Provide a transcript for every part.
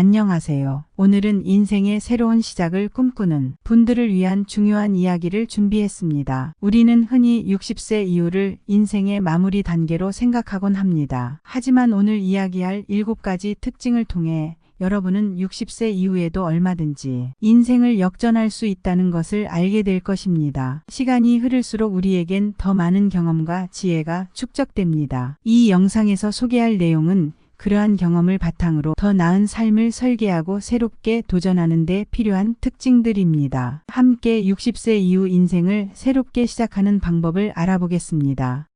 안녕하세요. 오늘은 인생의 새로운 시작을 꿈꾸는 분들을 위한 중요한 이야기를 준비했습니다. 우리는 흔히 60세 이후를 인생의 마무리 단계로 생각하곤 합니다. 하지만 오늘 이야기할 7가지 특징을 통해 여러분은 60세 이후에도 얼마든지 인생을 역전할 수 있다는 것을 알게 될 것입니다. 시간이 흐를수록 우리에겐 더 많은 경험과 지혜가 축적됩니다. 이 영상에서 소개할 내용은 그러한 경험을 바탕으로 더 나은 삶을 설계하고 새롭게 도전하는 데 필요한 특징들입니다. 함께 60세 이후 인생을 새롭게 시작하는 방법을 알아보겠습니다.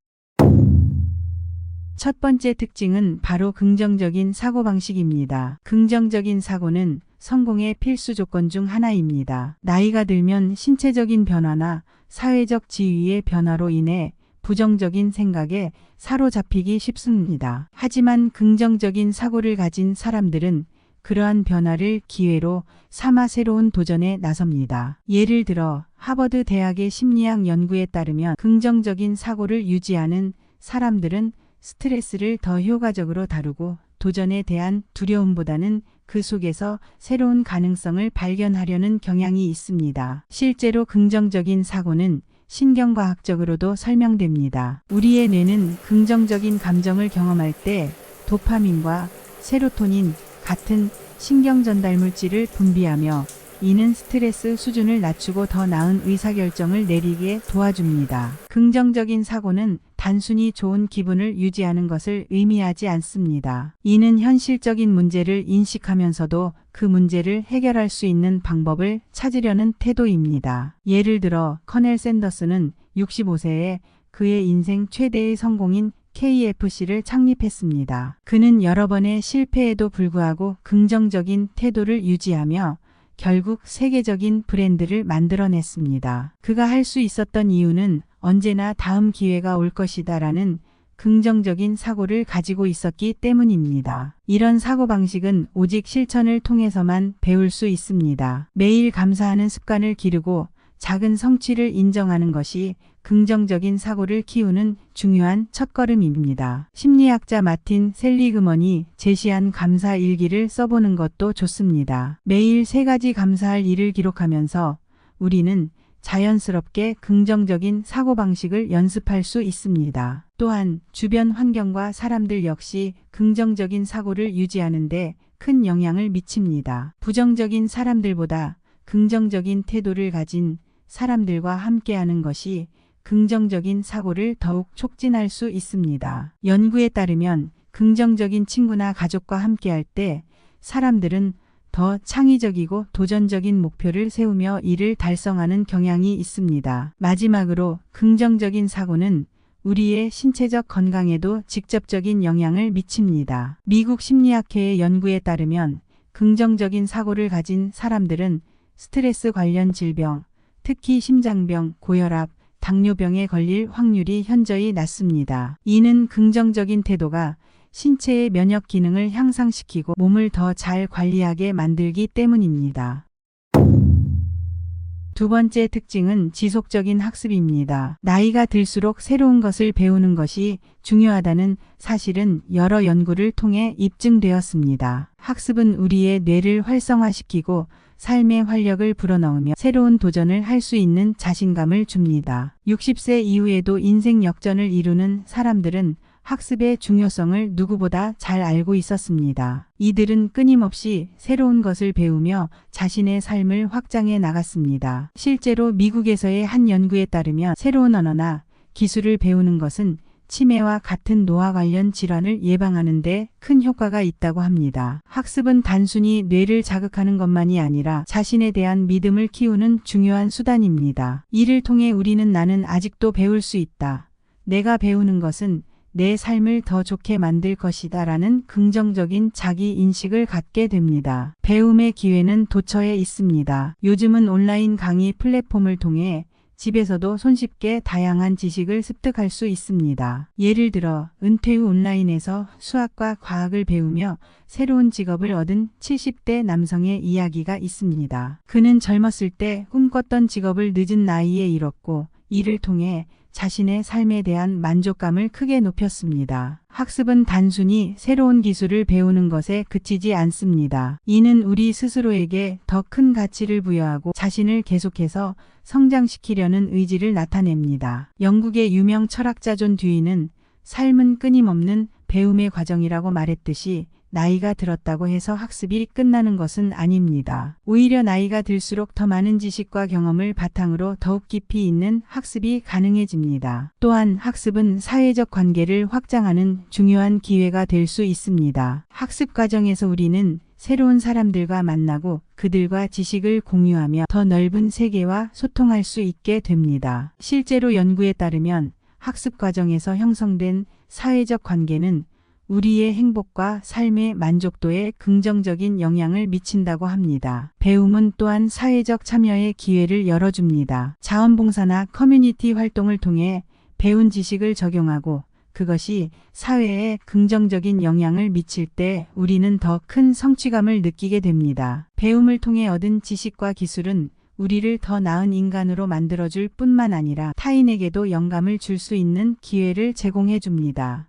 첫 번째 특징은 바로 긍정적인 사고방식입니다. 긍정적인 사고는 성공의 필수 조건 중 하나입니다. 나이가 들면 신체적인 변화나 사회적 지위의 변화로 인해 부정적인 생각에 사로잡히기 쉽습니다. 하지만 긍정적인 사고를 가진 사람들은 그러한 변화를 기회로 삼아 새로운 도전에 나섭니다. 예를 들어 하버드 대학의 심리학 연구에 따르면 긍정적인 사고를 유지하는 사람들은 스트레스를 더 효과적으로 다루고 도전에 대한 두려움보다는 그 속에서 새로운 가능성을 발견하려는 경향이 있습니다. 실제로 긍정적인 사고는 신경과학적으로도 설명됩니다. 우리의 뇌는 긍정적인 감정을 경험할 때 도파민과 세로토닌 같은 신경전달물질을 분비하며 이는 스트레스 수준을 낮추고 더 나은 의사결정을 내리게 도와줍니다. 긍정적인 사고는 단순히 좋은 기분을 유지하는 것을 의미하지 않습니다. 이는 현실적인 문제를 인식하면서도 그 문제를 해결할 수 있는 방법을 찾으려는 태도입니다. 예를 들어 커넬 샌더스는 65세에 그의 인생 최대의 성공인 KFC를 창립했습니다. 그는 여러 번의 실패에도 불구하고 긍정적인 태도를 유지하며 결국 세계적인 브랜드를 만들어냈습니다. 그가 할 수 있었던 이유는 언제나 다음 기회가 올 것이다 라는 긍정적인 사고를 가지고 있었기 때문입니다. 이런 사고방식은 오직 실천을 통해서만 배울 수 있습니다. 매일 감사하는 습관을 기르고 작은 성취를 인정하는 것이 긍정적인 사고를 키우는 중요한 첫걸음입니다. 심리학자 마틴 셀리그먼이 제시한 감사 일기를 써보는 것도 좋습니다. 매일 3가지 감사할 일을 기록하면서 우리는 자연스럽게 긍정적인 사고방식을 연습할 수 있습니다. 또한 주변 환경과 사람들 역시 긍정적인 사고를 유지하는 데 큰 영향을 미칩니다. 부정적인 사람들보다 긍정적인 태도를 가진 사람들과 함께하는 것이 긍정적인 사고를 더욱 촉진할 수 있습니다. 연구에 따르면 긍정적인 친구나 가족과 함께할 때 사람들은 더 창의적이고 도전적인 목표를 세우며 이를 달성하는 경향이 있습니다. 마지막으로 긍정적인 사고는 우리의 신체적 건강에도 직접적인 영향을 미칩니다. 미국 심리학회의 연구에 따르면 긍정적인 사고를 가진 사람들은 스트레스 관련 질병, 특히 심장병, 고혈압, 당뇨병에 걸릴 확률이 현저히 낮습니다. 이는 긍정적인 태도가 신체의 면역 기능을 향상시키고 몸을 더 잘 관리하게 만들기 때문입니다. 두 번째 특징은 지속적인 학습입니다. 나이가 들수록 새로운 것을 배우는 것이 중요하다는 사실은 여러 연구를 통해 입증되었습니다. 학습은 우리의 뇌를 활성화시키고 삶의 활력을 불어넣으며 새로운 도전을 할 수 있는 자신감을 줍니다. 60세 이후에도 인생 역전을 이루는 사람들은 학습의 중요성을 누구보다 잘 알고 있었습니다. 이들은 끊임없이 새로운 것을 배우며 자신의 삶을 확장해 나갔습니다. 실제로 미국에서의 한 연구에 따르면 새로운 언어나 기술을 배우는 것은 치매와 같은 노화 관련 질환을 예방하는 데 큰 효과가 있다고 합니다. 학습은 단순히 뇌를 자극하는 것만이 아니라 자신에 대한 믿음을 키우는 중요한 수단입니다. 이를 통해 우리는 나는 아직도 배울 수 있다. 내가 배우는 것은 내 삶을 더 좋게 만들 것이다 라는 긍정적인 자기 인식을 갖게 됩니다. 배움의 기회는 도처에 있습니다. 요즘은 온라인 강의 플랫폼을 통해 집에서도 손쉽게 다양한 지식을 습득할 수 있습니다. 예를 들어 은퇴 후 온라인에서 수학과 과학을 배우며 새로운 직업을 얻은 70대 남성의 이야기가 있습니다. 그는 젊었을 때 꿈꿨던 직업을 늦은 나이에 잃었고 이를 통해 자신의 삶에 대한 만족감을 크게 높였습니다. 학습은 단순히 새로운 기술을 배우는 것에 그치지 않습니다. 이는 우리 스스로에게 더 큰 가치를 부여하고 자신을 계속해서 성장시키려는 의지를 나타냅니다. 영국의 유명 철학자 존 듀이는 삶은 끊임없는 배움의 과정이라고 말했듯이 나이가 들었다고 해서 학습이 끝나는 것은 아닙니다. 오히려 나이가 들수록 더 많은 지식과 경험을 바탕으로 더욱 깊이 있는 학습이 가능해집니다. 또한 학습은 사회적 관계를 확장하는 중요한 기회가 될 수 있습니다. 학습 과정에서 우리는 새로운 사람들과 만나고 그들과 지식을 공유하며 더 넓은 세계와 소통할 수 있게 됩니다. 실제로 연구에 따르면 학습 과정에서 형성된 사회적 관계는 우리의 행복과 삶의 만족도에 긍정적인 영향을 미친다고 합니다. 배움은 또한 사회적 참여의 기회를 열어줍니다. 자원봉사나 커뮤니티 활동을 통해 배운 지식을 적용하고 그것이 사회에 긍정적인 영향을 미칠 때 우리는 더 큰 성취감을 느끼게 됩니다. 배움을 통해 얻은 지식과 기술은 우리를 더 나은 인간으로 만들어줄 뿐만 아니라 타인에게도 영감을 줄 수 있는 기회를 제공해 줍니다.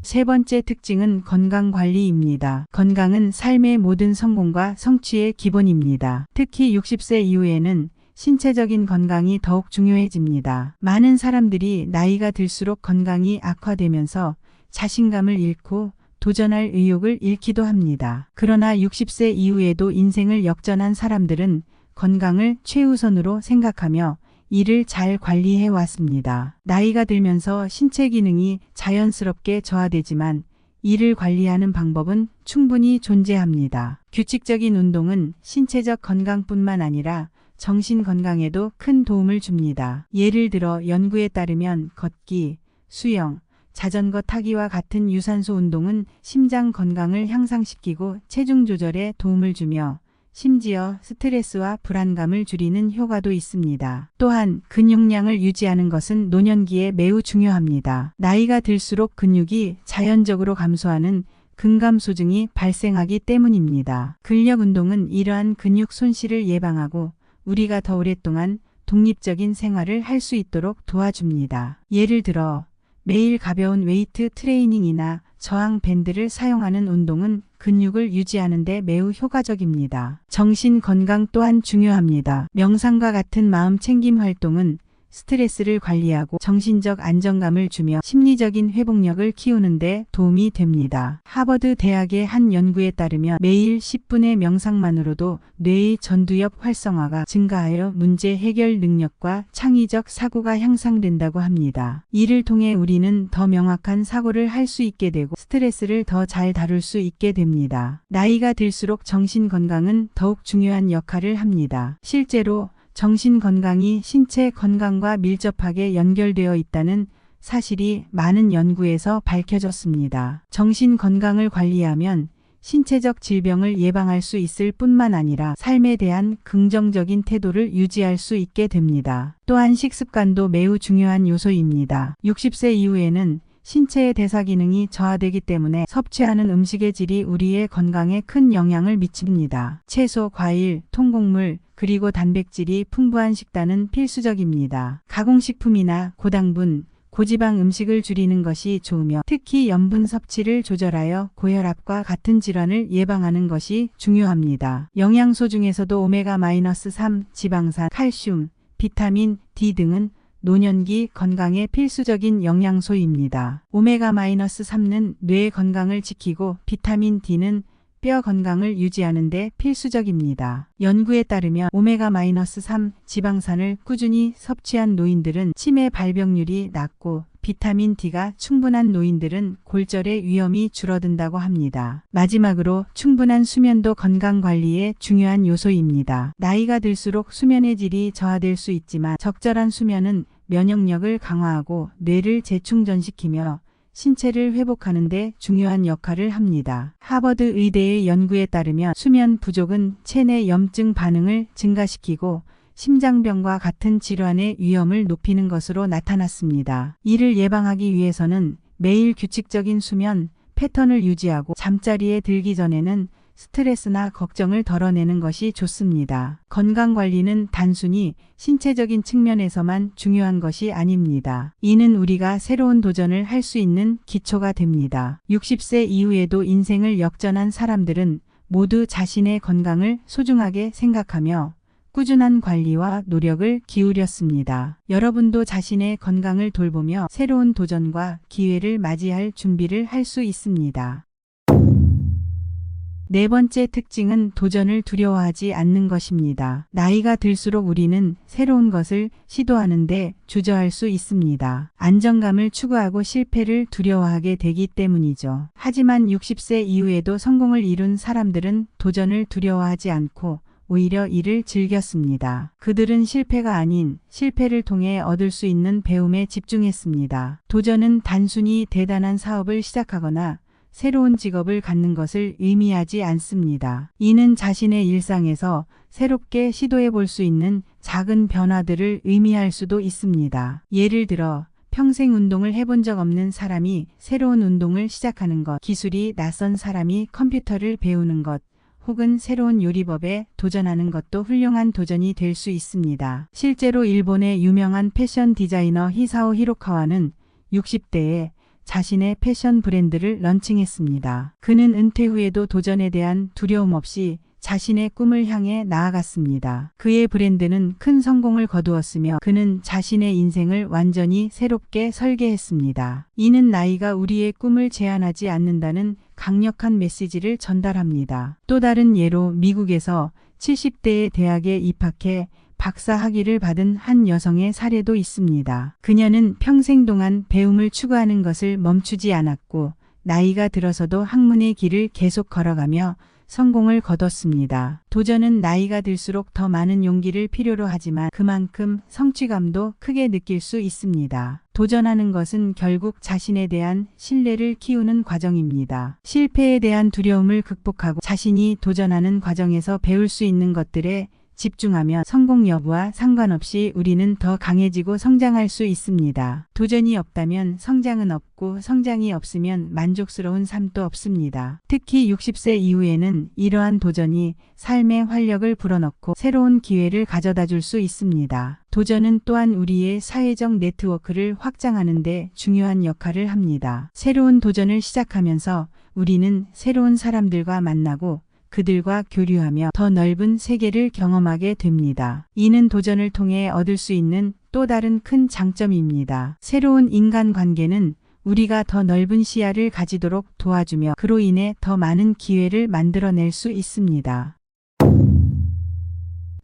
세 번째 특징은 건강관리입니다. 건강은 삶의 모든 성공과 성취의 기본입니다. 특히 60세 이후에는 신체적인 건강이 더욱 중요해집니다. 많은 사람들이 나이가 들수록 건강이 악화되면서 자신감을 잃고 도전할 의욕을 잃기도 합니다. 그러나 60세 이후에도 인생을 역전한 사람들은 건강을 최우선으로 생각하며 이를 잘 관리해 왔습니다. 나이가 들면서 신체 기능이 자연스럽게 저하되지만 이를 관리하는 방법은 충분히 존재합니다. 규칙적인 운동은 신체적 건강뿐만 아니라 정신 건강에도 큰 도움을 줍니다. 예를 들어 연구에 따르면 걷기, 수영, 자전거 타기와 같은 유산소 운동은 심장 건강을 향상시키고 체중 조절에 도움을 주며 심지어 스트레스와 불안감을 줄이는 효과도 있습니다. 또한 근육량을 유지하는 것은 노년기에 매우 중요합니다. 나이가 들수록 근육이 자연적으로 감소하는 근감소증이 발생하기 때문입니다. 근력 운동은 이러한 근육 손실을 예방하고 우리가 더 오랫동안 독립적인 생활을 할 수 있도록 도와줍니다. 예를 들어 매일 가벼운 웨이트 트레이닝이나 저항 밴드를 사용하는 운동은 근육을 유지하는 데 매우 효과적입니다. 정신 건강 또한 중요합니다. 명상과 같은 마음 챙김 활동은 스트레스를 관리하고 정신적 안정감을 주며 심리적인 회복력을 키우는 데 도움이 됩니다. 하버드 대학의 한 연구에 따르면 매일 10분의 명상만으로도 뇌의 전두엽 활성화가 증가하여 문제 해결 능력과 창의적 사고가 향상된다고 합니다. 이를 통해 우리는 더 명확한 사고를 할 수 있게 되고 스트레스를 더 잘 다룰 수 있게 됩니다. 나이가 들수록 정신 건강은 더욱 중요한 역할을 합니다. 실제로 정신 건강이 신체 건강과 밀접하게 연결되어 있다는 사실이 많은 연구에서 밝혀졌습니다. 정신 건강을 관리하면 신체적 질병을 예방할 수 있을 뿐만 아니라 삶에 대한 긍정적인 태도를 유지할 수 있게 됩니다. 또한 식습관도 매우 중요한 요소입니다. 60세 이후에는 신체의 대사 기능이 저하되기 때문에 섭취하는 음식의 질이 우리의 건강에 큰 영향을 미칩니다. 채소, 과일, 통곡물, 그리고 단백질이 풍부한 식단은 필수적입니다. 가공식품이나 고당분, 고지방 음식을 줄이는 것이 좋으며 특히 염분 섭취를 조절하여 고혈압과 같은 질환을 예방하는 것이 중요합니다. 영양소 중에서도 오메가-3 지방산, 칼슘, 비타민 D 등은 노년기 건강에 필수적인 영양소입니다. 오메가-3는 뇌 건강을 지키고 비타민 D는 뼈 건강을 유지하는 데 필수적입니다. 연구에 따르면 오메가-3 지방산을 꾸준히 섭취한 노인들은 치매 발병률이 낮고 비타민 D가 충분한 노인들은 골절의 위험이 줄어든다고 합니다. 마지막으로 충분한 수면도 건강관리의 중요한 요소입니다. 나이가 들수록 수면의 질이 저하될 수 있지만 적절한 수면은 면역력을 강화하고 뇌를 재충전시키며 신체를 회복하는 데 중요한 역할을 합니다. 하버드 의대의 연구에 따르면 수면 부족은 체내 염증 반응을 증가시키고 심장병과 같은 질환의 위험을 높이는 것으로 나타났습니다. 이를 예방하기 위해서는 매일 규칙적인 수면 패턴을 유지하고 잠자리에 들기 전에는 스트레스나 걱정을 덜어내는 것이 좋습니다. 건강관리는 단순히 신체적인 측면에서만 중요한 것이 아닙니다. 이는 우리가 새로운 도전을 할 수 있는 기초가 됩니다. 60세 이후에도 인생을 역전한 사람들은 모두 자신의 건강을 소중하게 생각하며 꾸준한 관리와 노력을 기울였습니다. 여러분도 자신의 건강을 돌보며 새로운 도전과 기회를 맞이할 준비를 할 수 있습니다. 네 번째 특징은 도전을 두려워하지 않는 것입니다. 나이가 들수록 우리는 새로운 것을 시도하는데 주저할 수 있습니다. 안정감을 추구하고 실패를 두려워하게 되기 때문이죠. 하지만 60세 이후에도 성공을 이룬 사람들은 도전을 두려워하지 않고 오히려 이를 즐겼습니다. 그들은 실패가 아닌 실패를 통해 얻을 수 있는 배움에 집중했습니다. 도전은 단순히 대단한 사업을 시작하거나 새로운 직업을 갖는 것을 의미하지 않습니다. 이는 자신의 일상에서 새롭게 시도해 볼 수 있는 작은 변화들을 의미할 수도 있습니다. 예를 들어 평생 운동을 해본 적 없는 사람이 새로운 운동을 시작하는 것, 기술이 낯선 사람이 컴퓨터를 배우는 것, 혹은 새로운 요리법에 도전하는 것도 훌륭한 도전이 될 수 있습니다. 실제로 일본의 유명한 패션 디자이너 히사오 히로카와는 60대에 자신의 패션 브랜드를 런칭했습니다. 그는 은퇴 후에도 도전에 대한 두려움 없이 자신의 꿈을 향해 나아갔습니다. 그의 브랜드는 큰 성공을 거두었으며 그는 자신의 인생을 완전히 새롭게 설계했습니다. 이는 나이가 우리의 꿈을 제한하지 않는다는 강력한 메시지를 전달합니다. 또 다른 예로 미국에서 70대의 대학에 입학해 박사 학위를 받은 한 여성의 사례도 있습니다. 그녀는 평생 동안 배움을 추구하는 것을 멈추지 않았고 나이가 들어서도 학문의 길을 계속 걸어가며 성공을 거뒀습니다. 도전은 나이가 들수록 더 많은 용기를 필요로 하지만 그만큼 성취감도 크게 느낄 수 있습니다. 도전하는 것은 결국 자신에 대한 신뢰를 키우는 과정입니다. 실패에 대한 두려움을 극복하고 자신이 도전하는 과정에서 배울 수 있는 것들에 집중하면 성공 여부와 상관없이 우리는 더 강해지고 성장할 수 있습니다. 도전이 없다면 성장은 없고 성장이 없으면 만족스러운 삶도 없습니다. 특히 60세 이후에는 이러한 도전이 삶의 활력을 불어넣고 새로운 기회를 가져다 줄 수 있습니다. 도전은 또한 우리의 사회적 네트워크를 확장하는 데 중요한 역할을 합니다. 새로운 도전을 시작하면서 우리는 새로운 사람들과 만나고 그들과 교류하며 더 넓은 세계를 경험하게 됩니다. 이는 도전을 통해 얻을 수 있는 또 다른 큰 장점입니다. 새로운 인간관계는 우리가 더 넓은 시야를 가지도록 도와주며 그로 인해 더 많은 기회를 만들어낼 수 있습니다.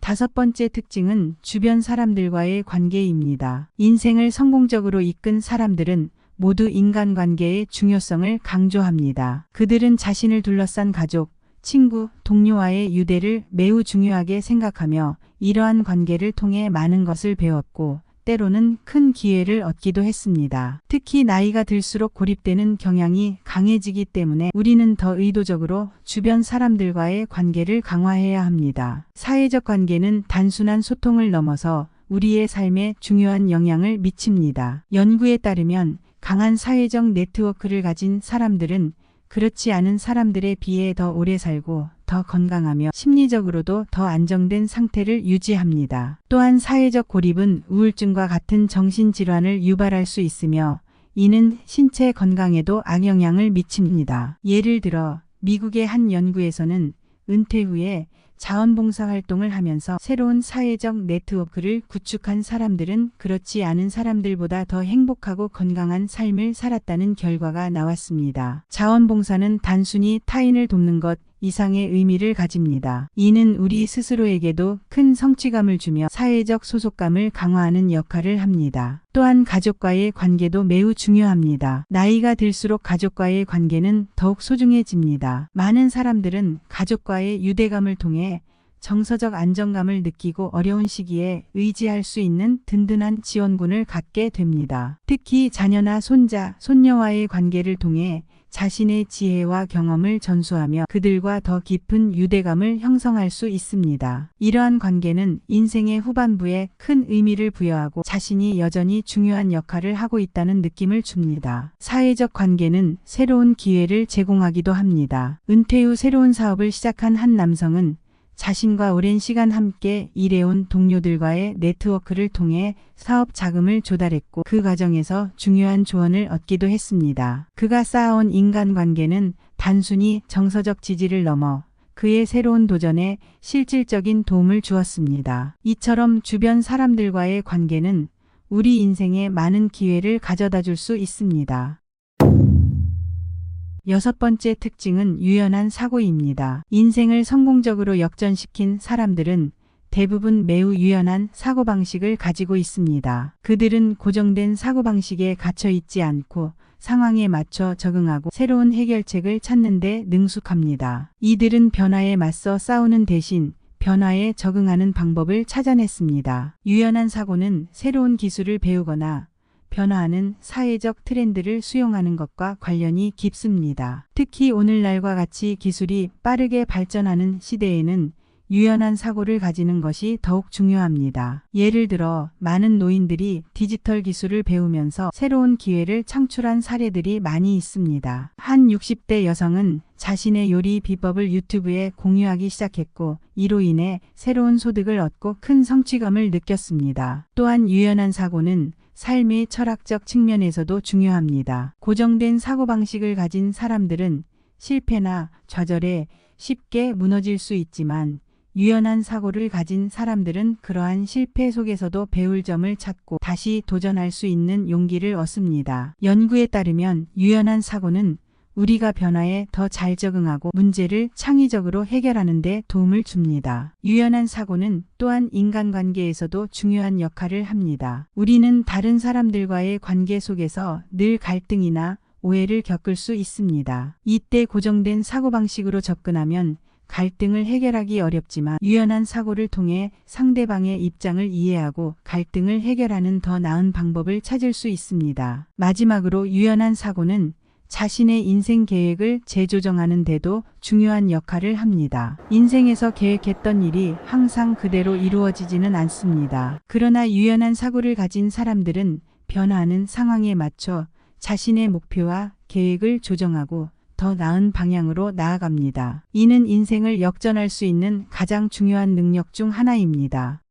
다섯 번째 특징은 주변 사람들과의 관계입니다. 인생을 성공적으로 이끈 사람들은 모두 인간관계의 중요성을 강조합니다. 그들은 자신을 둘러싼 가족, 친구, 동료와의 유대를 매우 중요하게 생각하며 이러한 관계를 통해 많은 것을 배웠고 때로는 큰 기회를 얻기도 했습니다. 특히 나이가 들수록 고립되는 경향이 강해지기 때문에 우리는 더 의도적으로 주변 사람들과의 관계를 강화해야 합니다. 사회적 관계는 단순한 소통을 넘어서 우리의 삶에 중요한 영향을 미칩니다. 연구에 따르면 강한 사회적 네트워크를 가진 사람들은 그렇지 않은 사람들에 비해 더 오래 살고 더 건강하며 심리적으로도 더 안정된 상태를 유지합니다. 또한 사회적 고립은 우울증과 같은 정신질환을 유발할 수 있으며 이는 신체 건강에도 악영향을 미칩니다. 예를 들어 미국의 한 연구에서는 은퇴 후에 자원봉사 활동을 하면서 새로운 사회적 네트워크를 구축한 사람들은 그렇지 않은 사람들보다 더 행복하고 건강한 삶을 살았다는 결과가 나왔습니다. 자원봉사는 단순히 타인을 돕는 것 이상의 의미를 가집니다. 이는 우리 스스로에게도 큰 성취감을 주며 사회적 소속감을 강화하는 역할을 합니다. 또한 가족과의 관계도 매우 중요합니다. 나이가 들수록 가족과의 관계는 더욱 소중해집니다. 많은 사람들은 가족과의 유대감을 통해 정서적 안정감을 느끼고 어려운 시기에 의지할 수 있는 든든한 지원군을 갖게 됩니다. 특히 자녀나 손자, 손녀와의 관계를 통해 자신의 지혜와 경험을 전수하며 그들과 더 깊은 유대감을 형성할 수 있습니다. 이러한 관계는 인생의 후반부에 큰 의미를 부여하고 자신이 여전히 중요한 역할을 하고 있다는 느낌을 줍니다. 사회적 관계는 새로운 기회를 제공하기도 합니다. 은퇴 후 새로운 사업을 시작한 한 남성은 자신과 오랜 시간 함께 일해온 동료들과의 네트워크를 통해 사업 자금을 조달했고 그 과정에서 중요한 조언을 얻기도 했습니다. 그가 쌓아온 인간관계는 단순히 정서적 지지를 넘어 그의 새로운 도전에 실질적인 도움을 주었습니다. 이처럼 주변 사람들과의 관계는 우리 인생에 많은 기회를 가져다 줄 수 있습니다. 여섯 번째 특징은 유연한 사고입니다. 인생을 성공적으로 역전시킨 사람들은 대부분 매우 유연한 사고방식을 가지고 있습니다. 그들은 고정된 사고방식에 갇혀 있지 않고 상황에 맞춰 적응하고 새로운 해결책을 찾는 데 능숙합니다. 이들은 변화에 맞서 싸우는 대신 변화에 적응하는 방법을 찾아냈습니다. 유연한 사고는 새로운 기술을 배우거나 변화하는 사회적 트렌드를 수용하는 것과 관련이 깊습니다. 특히 오늘날과 같이 기술이 빠르게 발전하는 시대에는 유연한 사고를 가지는 것이 더욱 중요합니다. 예를 들어 많은 노인들이 디지털 기술을 배우면서 새로운 기회를 창출한 사례들이 많이 있습니다. 한 60대 여성은 자신의 요리 비법을 유튜브에 공유하기 시작했고 이로 인해 새로운 소득을 얻고 큰 성취감을 느꼈습니다. 또한 유연한 사고는 삶의 철학적 측면에서도 중요합니다. 고정된 사고방식을 가진 사람들은 실패나 좌절에 쉽게 무너질 수 있지만 유연한 사고를 가진 사람들은 그러한 실패 속에서도 배울 점을 찾고 다시 도전할 수 있는 용기를 얻습니다. 연구에 따르면 유연한 사고는 우리가 변화에 더 잘 적응하고 문제를 창의적으로 해결하는 데 도움을 줍니다. 유연한 사고는 또한 인간관계에서도 중요한 역할을 합니다. 우리는 다른 사람들과의 관계 속에서 늘 갈등이나 오해를 겪을 수 있습니다. 이때 고정된 사고방식으로 접근하면 갈등을 해결하기 어렵지만 유연한 사고를 통해 상대방의 입장을 이해하고 갈등을 해결하는 더 나은 방법을 찾을 수 있습니다. 마지막으로 유연한 사고는 자신의 인생 계획을 재조정하는 데도 중요한 역할을 합니다. 인생에서 계획했던 일이 항상 그대로 이루어지지는 않습니다. 그러나 유연한 사고를 가진 사람들은 변화하는 상황에 맞춰 자신의 목표와 계획을 조정하고 더 나은 방향으로 나아갑니다. 이는 인생을 역전할 수 있는 가장 중요한 능력 중 하나입니다.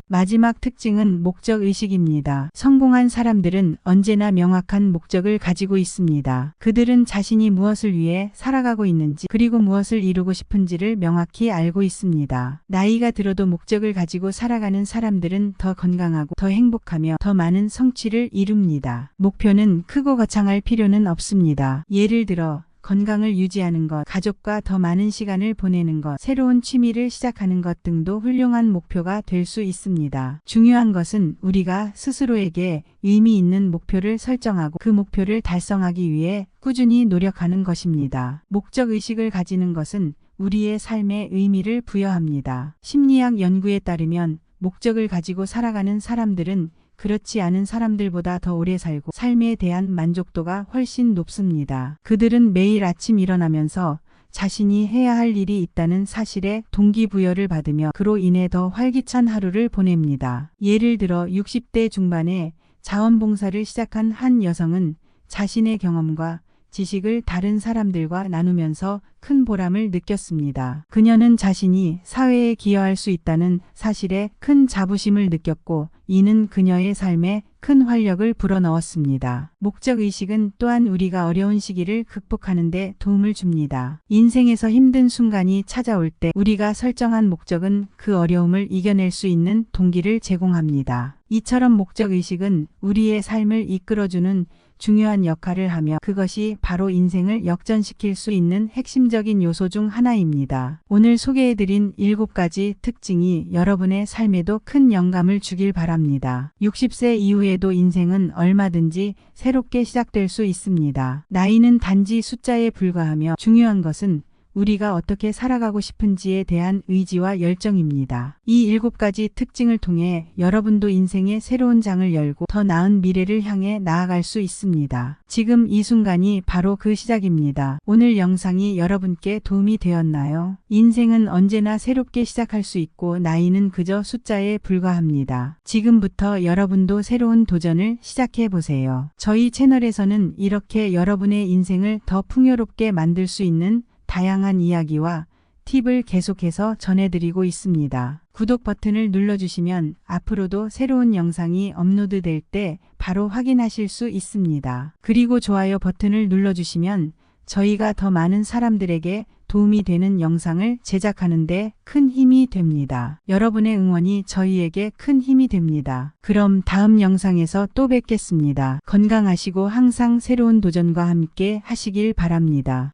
마지막 특징은 목적의식입니다. 성공한 사람들은 언제나 명확한 목적을 가지고 있습니다. 그들은 자신이 무엇을 위해 살아가고 있는지 그리고 무엇을 이루고 싶은지를 명확히 알고 있습니다. 나이가 들어도 목적을 가지고 살아가는 사람들은 더 건강하고 더 행복하며 더 많은 성취를 이룹니다. 목표는 크고 거창할 필요는 없습니다. 예를 들어 건강을 유지하는 것, 가족과 더 많은 시간을 보내는 것, 새로운 취미를 시작하는 것 등도 훌륭한 목표가 될 수 있습니다. 중요한 것은 우리가 스스로에게 의미 있는 목표를 설정하고 그 목표를 달성하기 위해 꾸준히 노력하는 것입니다. 목적의식을 가지는 것은 우리의 삶에 의미를 부여합니다. 심리학 연구에 따르면 목적을 가지고 살아가는 사람들은 그렇지 않은 사람들보다 더 오래 살고 삶에 대한 만족도가 훨씬 높습니다. 그들은 매일 아침 일어나면서 자신이 해야 할 일이 있다는 사실에 동기부여를 받으며 그로 인해 더 활기찬 하루를 보냅니다. 예를 들어 60대 중반에 자원봉사를 시작한 한 여성은 자신의 경험과 지식을 다른 사람들과 나누면서 큰 보람을 느꼈습니다. 그녀는 자신이 사회에 기여할 수 있다는 사실에 큰 자부심을 느꼈고 이는 그녀의 삶에 큰 활력을 불어넣었습니다. 목적의식은 또한 우리가 어려운 시기를 극복하는 데 도움을 줍니다. 인생에서 힘든 순간이 찾아올 때 우리가 설정한 목적은 그 어려움을 이겨낼 수 있는 동기를 제공합니다. 이처럼 목적의식은 우리의 삶을 이끌어주는 중요한 역할을 하며 그것이 바로 인생을 역전시킬 수 있는 핵심적인 요소 중 하나입니다. 오늘 소개해드린 7가지 특징이 여러분의 삶에도 큰 영감을 주길 바랍니다. 60세 이후에도 인생은 얼마든지 새롭게 시작될 수 있습니다. 나이는 단지 숫자에 불과하며 중요한 것은 우리가 어떻게 살아가고 싶은지에 대한 의지와 열정입니다. 이 7가지 특징을 통해 여러분도 인생의 새로운 장을 열고 더 나은 미래를 향해 나아갈 수 있습니다. 지금 이 순간이 바로 그 시작입니다. 오늘 영상이 여러분께 도움이 되었나요? 인생은 언제나 새롭게 시작할 수 있고 나이는 그저 숫자에 불과합니다. 지금부터 여러분도 새로운 도전을 시작해 보세요. 저희 채널에서는 이렇게 여러분의 인생을 더 풍요롭게 만들 수 있는 다양한 이야기와 팁을 계속해서 전해드리고 있습니다. 구독 버튼을 눌러주시면 앞으로도 새로운 영상이 업로드될 때 바로 확인하실 수 있습니다. 그리고 좋아요 버튼을 눌러주시면 저희가 더 많은 사람들에게 도움이 되는 영상을 제작하는 데 큰 힘이 됩니다. 여러분의 응원이 저희에게 큰 힘이 됩니다. 그럼 다음 영상에서 또 뵙겠습니다. 건강하시고 항상 새로운 도전과 함께 하시길 바랍니다.